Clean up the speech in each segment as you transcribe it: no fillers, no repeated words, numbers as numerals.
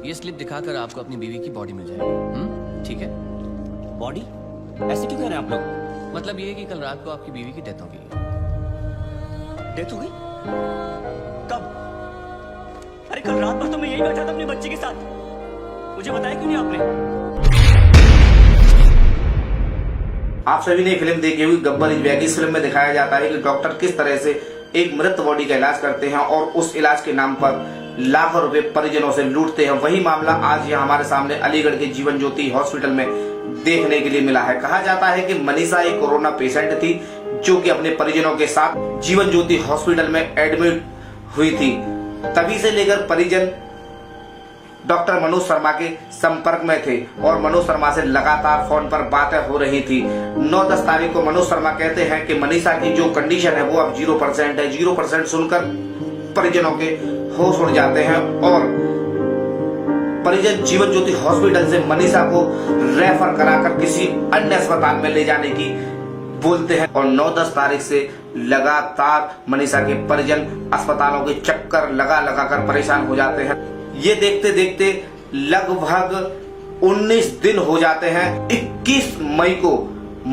ये स्लिप दिखाकर आपको अपनी बीवी की बॉडी मिल जाएगी। ठीक है? बॉडी? ऐसे क्यों कह रहे हैं आप लोग? मतलब ये है कि कल रात को आपकी बीवी की डेथ हो गई। डेथ हो गई? कब? अरे कल रात भर तो मैं यही बैठा था अपने बच्चे के साथ, मुझे बताया क्यों नहीं आपने? आप सभी ने फिल्म देखी हुई गब्बर इज बैक। इस फिल्म में दिखाया जाता है कि डॉक्टर किस तरह से एक मृत बॉडी का इलाज करते हैं और उस इलाज के नाम पर लाखों रुपए परिजनों से लूटते हैं। वही मामला आज यहाँ हमारे सामने अलीगढ़ के जीवन ज्योति हॉस्पिटल में देखने के लिए मिला है। कहा जाता है कि मनीषा एक कोरोना पेशेंट थी जो कि अपने परिजनों के साथ जीवन ज्योति हॉस्पिटल में एडमिट हुई थी। तभी से लेकर परिजन डॉक्टर मनोज शर्मा के संपर्क में थे और मनोज शर्मा से लगातार फोन पर बातें हो रही थी। 9-10 तारीख को मनोज शर्मा कहते हैं कि मनीषा की जो कंडीशन है वो अब 0% है। 0% सुनकर परिजनों के होश उड़ जाते हैं और परिजन जीवन ज्योति हॉस्पिटल से मनीषा को रेफर कराकर किसी अन्य अस्पताल में ले जाने की बोलते हैं और 9-10 तारीख से लगातार मनीषा के परिजन अस्पतालों के चक्कर लगा कर परेशान हो जाते हैं। ये देखते देखते लगभग 19 दिन हो जाते हैं। 21 मई को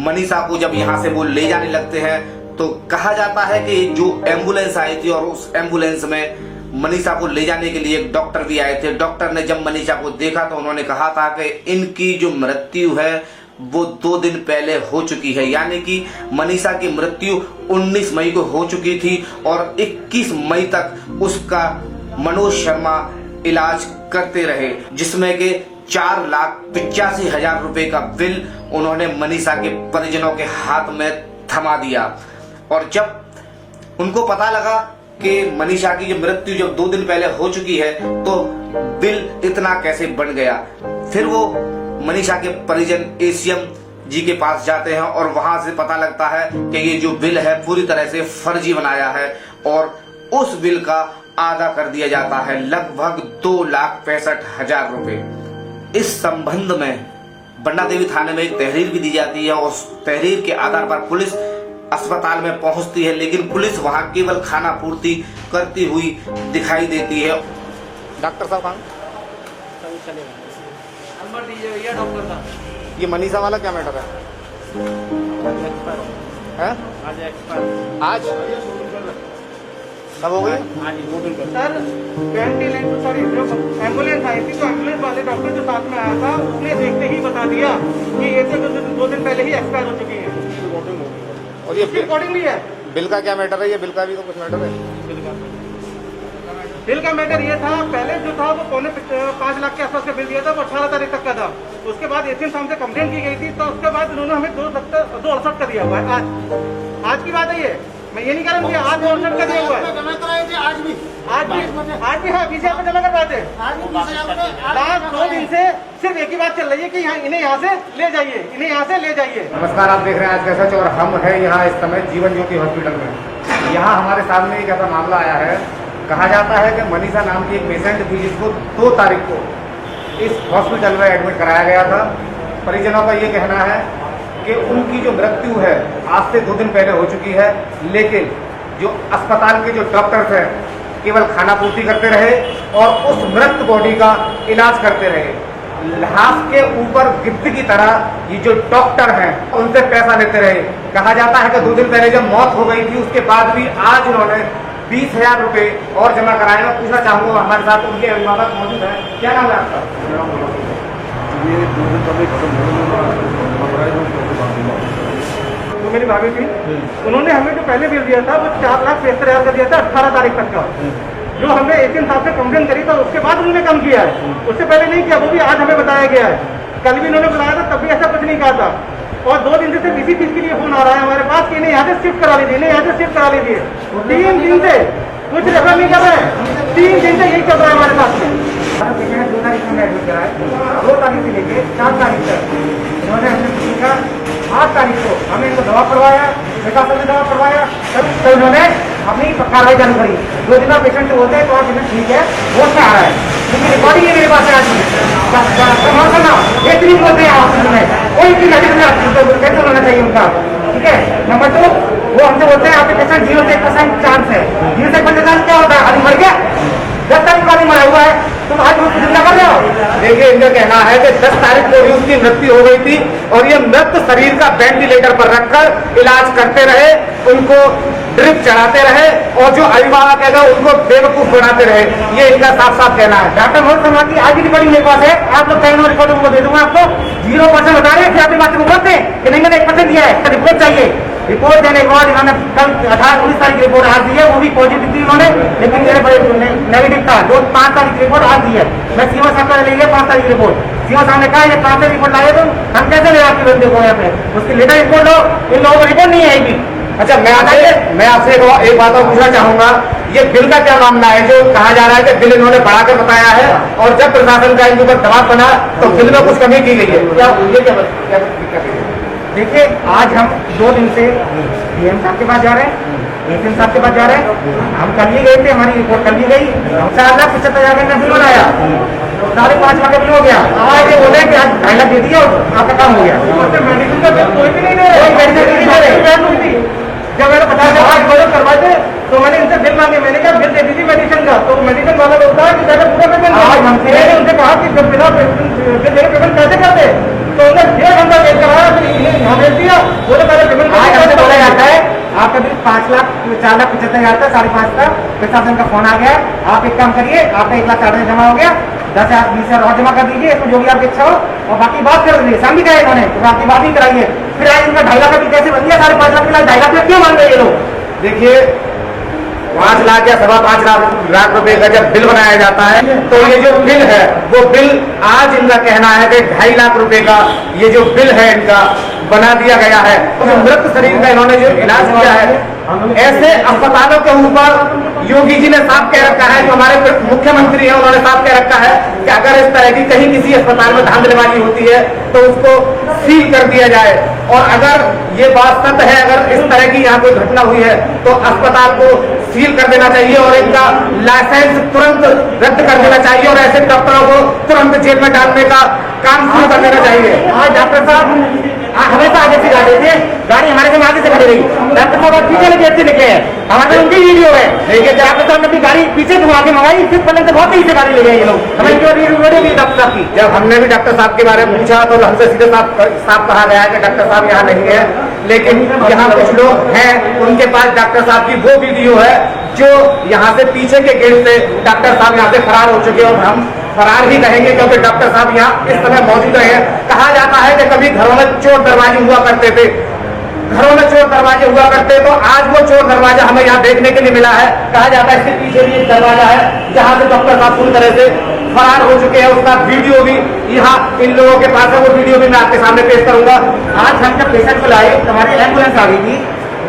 मनीषा को जब यहाँ से वो ले जाने लगते हैं तो कहा जाता है कि जो एम्बुलेंस आई थी और उस एम्बुलेंस में मनीषा को ले जाने के लिए एक डॉक्टर भी आए थे। डॉक्टर ने जब मनीषा को देखा तो उन्होंने कहा था कि इनकी जो मृत्यु है वो 2 दिन पहले हो चुकी है, यानी कि मनीषा की मृत्यु 19 मई को हो चुकी थी और 21 मई तक उसका मनोज शर्मा इलाज करते रहे, जिसमें के 4,85,000 रुपए का बिल उन्होंने मनीषा के परिजनों के हाथ में थमा दिया। और जब उनको पता लगा कि मनीषा की जो मृत्यु जब 2 दिन पहले हो चुकी है तो बिल इतना कैसे बन गया, फिर वो मनीषा के परिजन एसीएम जी के पास जाते हैं और वहां से पता लगता है कि ये जो बिल है पूरी तरह से फर्जी बनाया है और उस बिल का आधा कर दिया जाता है, लगभग 2,65,000 रुपए। इस संबंध में बन्ना देवी थाने में एक तहरीर भी दी जाती है और उस तहरीर के आधार पर पुलिस अस्पताल में पहुंचती है, लेकिन पुलिस वहां केवल खाना पूर्ति करती हुई दिखाई देती है। डॉक्टर साहब नंबर दीजिए भैया डॉक्टर साहब। ये मनीषा वाला क्या मैटर है? आज एक्सपायर। आज कब हो गई? सर सॉरी जो एम्बुलेंस आई थी तो एम्बुलेंस वाले डॉक्टर जो साथ में आया था उसने देखते ही बता दिया कि ये तो 2 दिन पहले ही एक्सपायर हो चुकी है। और ये रिकॉर्डिंग भी है। बिल का क्या मैटर है? ये बिल का भी तो कुछ मैटर है। बिल का मैटर ये था, पहले जो था वो 5 लाख के आसपास का बिल दिया था, वो 18 तारीख तक का था। उसके बाद एशियन साहब से कंप्लेंट की गई थी तो उसके बाद उन्होंने हमें 2,68 का दिया हुआ है। आज की बात है ये, मैं ये नहीं कह रहा हूँ आज 2,68 का दिया हुआ है। जमा कराए थे आज भी हाँ 20,000 पे जमा करवाए थे। लास्ट 2 दिन से सिर्फ एक ही बात चल रही है कि इन्हें यहाँ से ले जाइए, इन्हें यहाँ से ले जाइए। नमस्कार, आप देख रहे हैं आज का सच और हम हैं यहाँ इस समय जीवन ज्योति हॉस्पिटल में। यहाँ हमारे सामने एक ऐसा मामला आया है। कहा जाता है कि मनीषा नाम की एक पेशेंट थी जिसको 2 तारीख को इस हॉस्पिटल में एडमिट कराया गया था। परिजनों का ये कहना है कि उनकी जो मृत्यु है आज से 2 दिन पहले हो चुकी है, लेकिन जो अस्पताल के जो डॉक्टर्स हैं केवल खाना पूर्ति करते रहे और उस मृत बॉडी का इलाज करते रहे। लाश के ऊपर गिद्ध की तरह ये जो डॉक्टर हैं उनसे पैसा लेते रहे। कहा जाता है कि 2 दिन पहले जब मौत हो गई थी उसके बाद भी आज उन्होंने 20,000 रुपए और जमा कराए। मैं पूछना चाहूँगा, हमारे साथ उनके अभिभावक मौजूद है। क्या नाम है आपका? ये 2 दिन पहले तो मेरी भाभी थी, उन्होंने हमें जो पहले बिल दिया था वो 4,65,000 का दिया था 18 तारीख तक का, जो हमने एशियन साहब से कंप्लेन करी था उसके बाद उन्होंने कम किया है, उससे पहले नहीं किया। वो भी आज हमें बताया गया है। कल भी उन्होंने बुलाया था तब भी ऐसा कुछ नहीं कहा था और 2 दिन से सिर्फ इसी चीज के लिए फोन आ रहा है हमारे पास कि इन्हें यहाँ से शिफ्ट करा लीजिए, इन्हें यहाँ से शिफ्ट करा लीजिए। 3 दिन से कुछ रेफर नहीं कर रहे हैं, 3 दिन से यही चल रहा है हमारे पास में। 2 तारीख में एडमिट कराया, 2 तारीख से लेके 4 तारीख तक इन्होंने हमने पूछा। 8 तारीख को हमने इनको दवा करवाया, विकास ने दवा करवाया, तब इन्होंने अपनी कार्रवाई चालू करी। 2 दिन में पेशेंट से बोलते हैं तो पेशेंट ठीक है, होश में आ रहा है, क्योंकि रिकॉर्डिंग है मेरे पास है आज ना, एक दिन बोलते हैं हॉस्पिटल में कोई भी कैसे होना चाहिए उनका, ठीक है। नंबर 2, वो हमसे बोलते हैं आपके पेशेंट 0 से 1% चांस है। 0 से 1% चांस क्या होता है? आदमी मर गया, 10 तारीख का आदमी मरा हुआ है, तुम आज वो जिंदा कर रहे हो। देखिए, इनका कहना है कि 10 तारीख को भी उसकी मृत्यु हो गई थी और ये मृत शरीर का वेंटिलेटर पर रखकर इलाज करते रहे, उनको ड्रिप चढ़ाते रहे और जो अभिभावक है उनको बेवकूफ बनाते रहे। ये इनका साफ साफ कहना है। डॉक्टर मोहन शर्मा की आज की रिकॉर्डिंग मेरे पास है, आप लोग कहीं रिकॉर्डिंग को दे दूंगा आपको। 0% बता रहे हैं कि आपकी बात को बोलते हैं कि नहीं मैंने 1% दिया है, रिपोर्ट चाहिए। रिपोर्ट देने के बाद इन्होंने कल 18-19 तारीख की रिपोर्ट आज दी है, वो भी पॉजिटिव थी उन्होंने, लेकिन मेरे नेगेटिव था। 5 तारीख की रिपोर्ट आज दी है। मैं सीओ साहब का ले लिया 5 तारीख की रिपोर्ट। सीओ साहब ने कहा ये 5 तारीख रिपोर्ट लाए तो हम कैसे ले आपकी बंदे को यहाँ पे, उसकी लेटर रिपोर्ट लो, इन लोगों को रिपोर्ट नहीं है भी। अच्छा, मैं आपसे एक बात और पूछना चाहूंगा, ये बिल का क्या मामला है? जो कहा जा रहा है कि बिल इन्होंने बढ़ा कर बताया है और जब प्रशासन का इनके ऊपर दबाव बना तो बिल में कुछ कमी की गई है, क्या दिक्कत है? देखिए, आज हम 2 दिन से डीएम साहब के पास जा रहे हैं, एसएम साहब के पास जा रहे हैं। हम कल ही गए थे, हमारी रिपोर्ट कल ही गई, 4,75,000 का बिल बनाया, 5.5 लाख का बिल हो गया। आज ये बोले कि आज 2.5 लाख दे दिया और आपका काम हो गया। मेडिसिन का बिल कोई भी नहीं दे रहे। जब मैंने 50,000 करवाए थे तो मैंने इनसे बिल मांगे, मैंने कहा बिल दे दीजिए मेडिसिन का, तो मेडिसिन वाला बोलता है कि पहले पूरा पेमेंट। मैंने उनसे कहा कि जब बिना बिल देकर पेमेंट कैसे करते, तो उन्हें 1.5 घंटा वेट कराया, फिर इन्हें भेज दिया, बोले पहले पेमेंट। आज हमसे बोला जाता है आपका बिल 4,75,000 था, 5.5 का प्रशासन का फोन आ गया, आप एक काम करिए, आपका 1,40,000 जमा हो गया, 10,000 20,000 और जमा कर दीजिए, इसमें जो भी आपकी इच्छा हो, और बाकी बात कर दीजिए। शाम भी कहा इन्होंने तो आपकी बात ही कराइए। फिर आज इनका 2.5 लाख का बिल कैसे बन गया? 5.5 लाख के लिए 2.5 लाख में क्यों मांग रहे ये लोग? देखिए, 5 लाख या 5.25 लाख रुपए का जब बिल बनाया जाता है तो ये जो बिल है वो बिल आज इनका कहना है कि 2.5 लाख रुपए का ये जो बिल है इनका बना दिया गया है। तो मृत शरीर का इन्होंने जो इलाज किया है, ऐसे अस्पतालों के ऊपर योगी जी ने साफ कह रखा है, जो हमारे मुख्यमंत्री हैं उन्होंने साफ कह रखा है कि अगर इस तरह की कहीं किसी अस्पताल में धांधलीबाजी होती है तो उसको सील कर दिया जाए। और अगर ये बात सत्य है, अगर इस तरह की यहाँ कोई घटना हुई है तो अस्पताल को सील कर देना चाहिए और इनका लाइसेंस तुरंत रद्द कर देना चाहिए और ऐसे डॉक्टरों को तुरंत जेल में डालने का काम शुरू कर देना चाहिए। आज डॉक्टर साहब हमेशा आगे से जाते थे, गाड़ी हमारे से आगे से खड़ी रही। डॉक्टर साहब पीछे लगे से निकले हैं, हमारे उनकी वीडियो है। देखिए, डॉक्टर साहब ने अपनी गाड़ी पीछे घुमा के मंगाई, फिर पहले से बहुत तेजी से गाड़ी ले गए ये लोग। हमें वीडियो भी डॉक्टर साहब की। जब हमने भी डॉक्टर साहब के बारे में पूछा तो हमसे सीधे साफ कहा गया है कि डॉक्टर साहब यहाँ नहीं है, लेकिन यहाँ कुछ लोग हैं उनके पास डॉक्टर साहब की वो वीडियो है जो यहाँ से पीछे के गेट से डॉक्टर साहब यहाँ से फरार हो चुके और हम फरार ही कहेंगे क्योंकि डॉक्टर साहब यहाँ इस समय मौजूद रहे। कहा जाता है कि कभी घरों में चोर दरवाजे हुआ करते थे, घरों में चोर दरवाजे हुआ करते, तो आज वो चोर दरवाजा हमें यहाँ देखने के लिए मिला है। कहा जाता है इसके पीछे भी एक दरवाजा है जहाँ से डॉक्टर साहब पूरी तरह से फरार हो चुके हैं। उसका वीडियो भी यहाँ इन लोगों के पास है, वो वीडियो भी मैं आपके सामने पेश करूंगा। आज हम जब पेशेंट को लाए, हमारी एम्बुलेंस आ गई थी,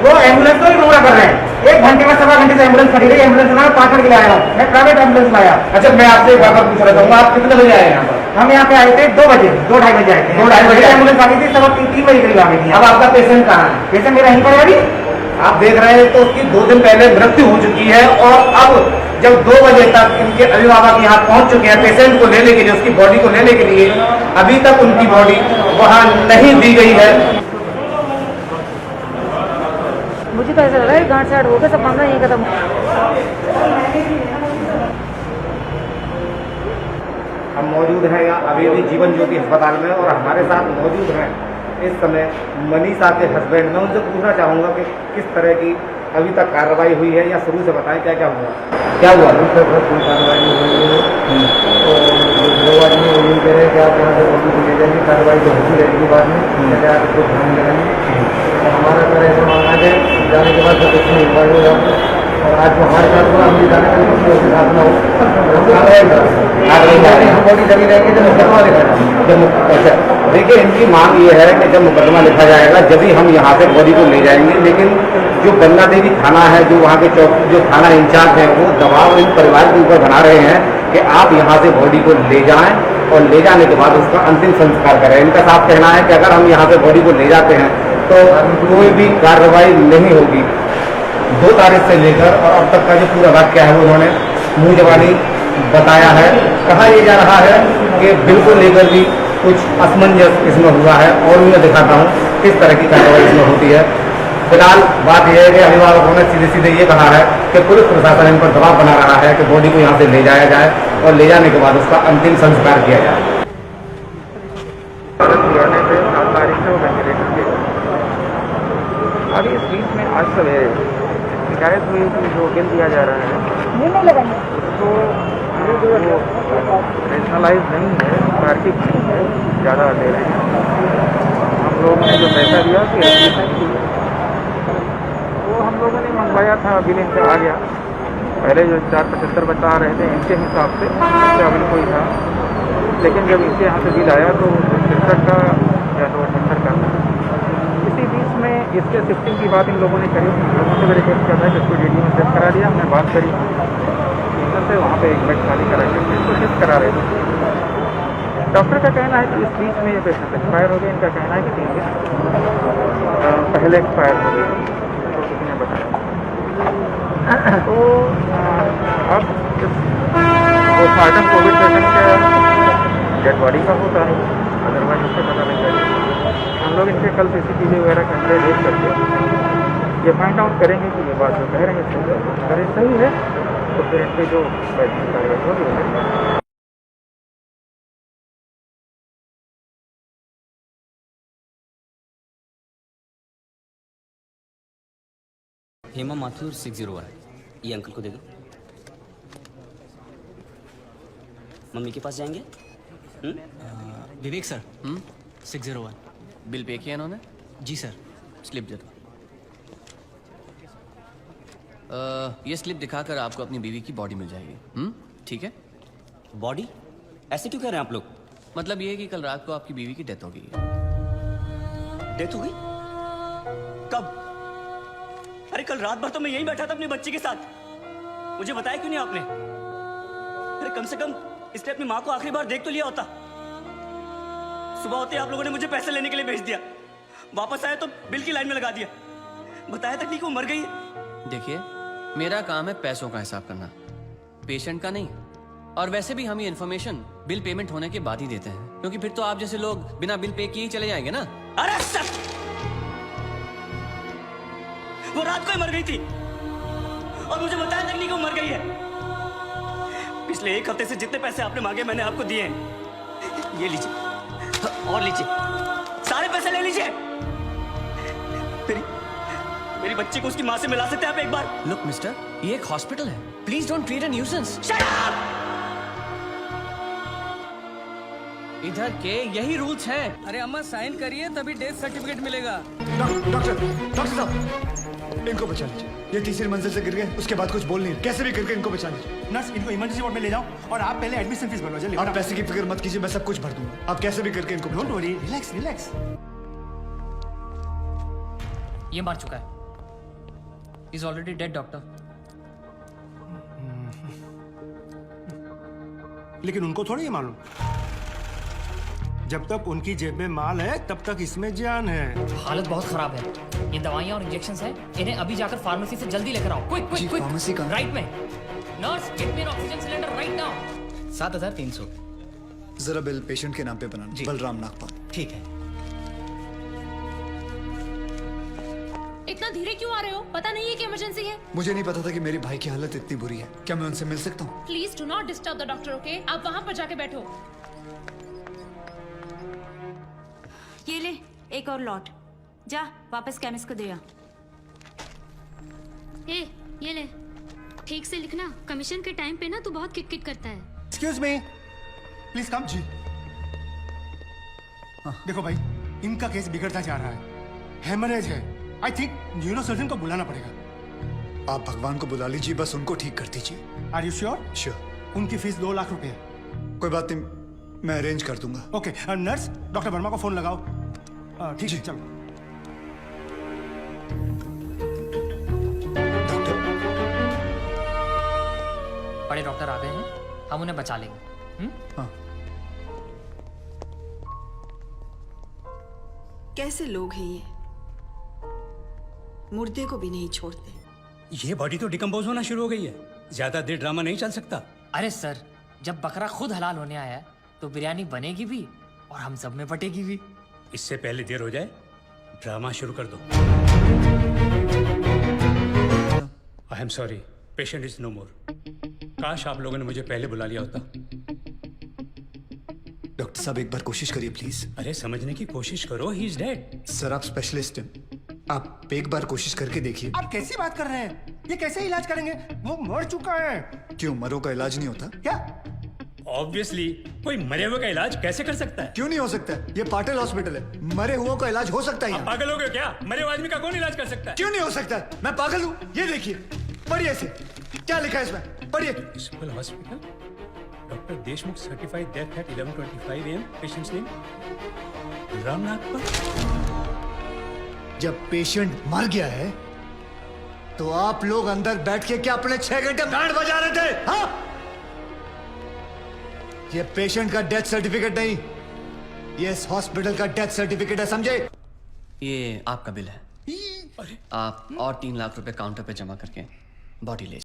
वो एम्बुलेंस को ही पूरा कर रहे हैं। 1 घंटे में 1.25 घंटे से एम्बुलेंस खड़ी रही, एम्बुलेंस में 5 मिनट के लिए आया, मैं प्राइवेट एम्बुलेंस लाया। अच्छा, मैं आपसे एक बात पूछना चाहूंगा, आप कितने बजे आए यहाँ पर? हम यहाँ पे आए थे 2 बजे, 2-2:30 बजे आए थे। 2-2:30 बजे एम्बुलेंस आ गई थी, सब 3 बजे करीब आ गई थी। अब आपका पेशेंट कहाँ है? पेशेंट मेरा यहीं पर है अभी। आप देख रहे हैं तो उसकी 2 दिन पहले मृत्यु हो चुकी है और अब जब 2 बजे तक इनके अभिभावक यहाँ पहुंच चुके हैं पेशेंट को लेने के लिए, उसकी बॉडी को लेने के लिए, अभी तक उनकी बॉडी वहाँ नहीं दी गई है। मुझे तो ऐसा लग रहा है गांठ साइड होकर सब मामला यहीं खत्म। हम मौजूद हैं यहाँ अभी भी जीवन ज्योति अस्पताल में और हमारे साथ मौजूद हैं इस समय मनीषा के हस्बैंड। मैं उनसे पूछना चाहूँगा कि किस तरह की अभी तक कार्रवाई हुई है या शुरू से बताएं क्या क्या हुआ। क्या हुआ? कोई कार्रवाई नहीं हुई है तो 2 आदमी यही कह रहे हैं कि आप यहाँ से बॉडी को ले जाएंगे, कार्रवाई तो होती रहेगी बाद में, पहले आप इसको ध्यान लगाएंगे। तो हमारा तो ऐसा मानना है जाने के बाद तो कुछ नहीं हुआ और आज जो हमारे साथ हुआ हम भी जाने का किसी के साथ ना हो, हम बॉडी जमी रहेंगे जब मुकदमा लिखा जाएगा। अच्छा, देखिए इनकी मांग ये है कि जब मुकदमा लिखा जाएगा जब ही हम यहाँ से बॉडी को ले जाएंगे, लेकिन जो बंगला देवी थाना है, जो वहाँ के जो थाना इंचार्ज है, वो दबाव इन परिवार के ऊपर बना रहे हैं कि आप यहाँ से बॉडी को ले जाएं और ले जाने के बाद उसका अंतिम संस्कार करें। इनका साफ कहना है कि अगर हम यहाँ से बॉडी को ले जाते हैं तो कोई भी कार्रवाई नहीं होगी, 2 तारीख से लेकर और अब तक का जो पूरा वाक्य है वो उन्होंने मुंह जबानी बताया है। कहा यह जा रहा है कि बिल को लेकर भी कुछ असमंजस इसमें हुआ है और भी मैं दिखाता हूँ किस तरह की कार्रवाई इसमें होती है। फिलहाल बात यह है कि अभिभावकों ने सीधे सीधे ये कहा है कि पुलिस प्रशासन इन पर दबाव बना रहा है कि बॉडी को यहाँ से ले जाया जाए और ले जाने के बाद उसका अंतिम संस्कार किया जाए। अभी इस बीच में आज सवेरे शिकायत हुई कि जो बिल दिया जा रहा है तो वो नेशनलाइज नहीं है, तार्किक नहीं है, ज़्यादा दे रहे हैं। हम लोगों ने जो पैसा दिया कि वो हम लोगों ने मंगवाया था, बिल इनका आ गया। पहले जो 475 बता रहे थे इनके हिसाब से इसका बिल कोई था, लेकिन जब इनके यहाँ से बिल आया तो 63 का या तो 78 का। इसी बीच में इसके शिफ्टिंग की बात इन लोगों ने करी, लोगों से भी रिक्वेस्ट करता है कि इसको DD में शिफ्ट करा दिया। हमने बात करी इधर से, वहाँ पे एक बेड खाली करा के इसको शिफ्ट करा रहे थे। डॉक्टर का कहना है कि इस बीच में ये पेशेंट एक्सपायर हो गए। इनका कहना है कि 3 दिन पहले एक्सपायर हो गए, तो किसी ने बताया। तो अब पोस्टमार्टम कोविड पेशेंट का डेड बॉडी का होता है, अदरवाइज उससे पता नहीं चलेगा। हम लोग इनके कल CCTV वगैरह कैमरे देख करके ये फाइंड आउट करेंगे कि ये बात जो कह रहे हैं सही है। अगर ये सही है तो फिर इन पर जो वैज्ञानिक कार्रवाई होगी वो करेंगे। हेमा माथुर 601, ये अंकल को दे दो। मम्मी के पास जाएंगे? विवेक सर 601 बिल पे किया इन्होंने? जी सर। स्लिप दे दो। ये स्लिप दिखाकर आपको अपनी बीवी की बॉडी मिल जाएगी। ठीक है? बॉडी? ऐसे क्यों कह रहे हैं आप लोग? मतलब ये है कि कल रात को आपकी बीवी की डेथ हो गई। डेथ हो गई? कब? अरे कल रात भर तो मैं यहीं बैठा था अपनी बच्ची के साथ, मुझे बताया क्यों नहीं आपने? अरे कम से कम इसने अपनी माँ को आखिरी बार देख तो लिया होता। सुबह होते आप लोगों ने मुझे पैसे लेने के लिए भेज दिया, वापस आया तो बिल की लाइन में लगा दिया, बताया तक नहीं कि वो मर गई है। देखिए, मेरा काम है पैसों का हिसाब करना, पेशेंट का नहीं। और वैसे भी हम ये इन्फॉर्मेशन बिल पेमेंट होने के बाद ही देते हैं, क्योंकि फिर तो आप जैसे लोग बिना बिल पे किए ही चले जाएंगे ना। अरे सर, वो रात को ही मर गई थी और मुझे बताया तक नहीं कि वो मर गई है। पिछले 1 हफ्ते से जितने पैसे आपने मांगे मैंने आपको दिए हैं। ये लीजिए और लीजिए, सारे पैसे ले लीजिए। मेरी बच्ची को उसकी माँ से मिला सकते हैं आप एक बार? लुक मिस्टर, ये एक हॉस्पिटल है, please don't create a nuisance. Shut up! इधर के यही रूल्स हैं। अरे अम्मा साइन करिए तभी डेथ सर्टिफिकेट मिलेगा। डॉक्टर साहब, इनको बचा लीजिए। ये तीसरी मंजिल से गिर गए, उसके बाद कुछ बोल नहीं, कैसे भी करके इनको बचा लीजिए। नर्स, इनको इमरजेंसी वार्ड में ले जाओ और आप पहले एडमिशन फीस भरवा लीजिए। आप पैसे की फिक्र मत कीजिए, मैं सब कुछ भर दूंगा। आप कैसे भी करके इनको डोंट वरी, रिलैक्स रिलैक्स। ये मार चुका है, इज ऑलरेडी डेड डॉक्टर। लेकिन उनको थोड़ी ये मालूम, जब तक उनकी जेब में माल है तब तक इसमें जान है। हालत बहुत खराब है, ये दवाइयाँ और इंजेक्शंस हैं, इन्हें अभी जाकर फार्मेसी से जल्दी लेकर आओ। Quick quick quick. फार्मेसी कहाँ? राइट में। Nurse, get me N oxygen cylinder right now. 7300। जरा बिल पेशेंट के नाम पे बनाना। बलराम नागपाल। ठीक है। इतना धीरे क्यों आ रहे हो? पता नहीं है कि इमरजेंसी है? मुझे नहीं पता था कि मेरे भाई की हालत इतनी बुरी है। क्या मैं उनसे मिल सकता हूँ? Please do not disturb the doctor, okay? आप वहाँ पर जाके बैठो। ये ले एक और लॉट, जा वापस केमिस्ट को दे आ। ये ले, ठीक से लिखना। कमीशन के टाइम पे ना तू बहुत किट-किट करता है। Excuse me, please come. जी देखो भाई, इनका केस बिगड़ता जा रहा है, हेमरेज है। आई थिंक न्यूरोसर्जन को बुलाना पड़ेगा। आप भगवान को बुला लीजिए, बस उनको ठीक कर दीजिए। Are you sure? श्योर। उनकी फीस 2 लाख रुपए है। कोई बात नहीं, मैं अरेंज कर दूंगा। ओके नर्स, डॉक्टर वर्मा को फोन लगाओ। ठीक है, चलो। बड़े डॉक्टर आ गए हैं, हम उन्हें बचा लेंगे। हाँ। कैसे लोग हैं ये, मुर्दे को भी नहीं छोड़ते। ये बॉडी तो डिकम्पोज होना शुरू हो गई है, ज्यादा देर ड्रामा नहीं चल सकता। अरे सर, जब बकरा खुद हलाल होने आया है तो बिरयानी बनेगी भी और हम सब में बटेगी भी। इससे पहले देर हो जाए, ड्रामा शुरू कर दो। I am sorry, patient is no more. काश आप लोगों ने मुझे पहले बुला लिया होता। डॉक्टर साहब एक बार कोशिश करिए प्लीज। अरे समझने की कोशिश करो, ही इज डेड। सर आप स्पेशलिस्ट हैं, आप एक बार कोशिश करके देखिए। आप कैसी बात कर रहे हैं? ये कैसे इलाज करेंगे? वो मर चुका है। क्यों, मरो का इलाज नहीं होता? क्या? ऑब्वियसली कोई मरे हुए का इलाज कैसे कर सकता है? क्यों नहीं हो सकता? ये पाटिल हॉस्पिटल है, मरे हुओं का इलाज हो सकता है आप यहाँ। पागल हो गए क्या? मरे हुए आदमी का कौन इलाज कर सकता है? क्यों नहीं हो सकता? मैं पागल हूँ? ये देखिए, पढ़िए इसे, क्या लिखा है इसमें, पढ़िए। Municipal hospital, doctor Deshmukh certified death eight 11:25 AM, patients name Ramnath. जब पेशेंट मर गया है तो आप लोग अंदर बैठ के क्या अपने 6 घंटे बैंड बजा रहे थे? हाँ? ये पेशेंट का डेथ सर्टिफिकेट नहीं, ये इस हॉस्पिटल का डेथ सर्टिफिकेट है, समझे? ये आपका बिल है। आप और 3 लाख रुपए काउंटर पे जमा करके बॉडी ले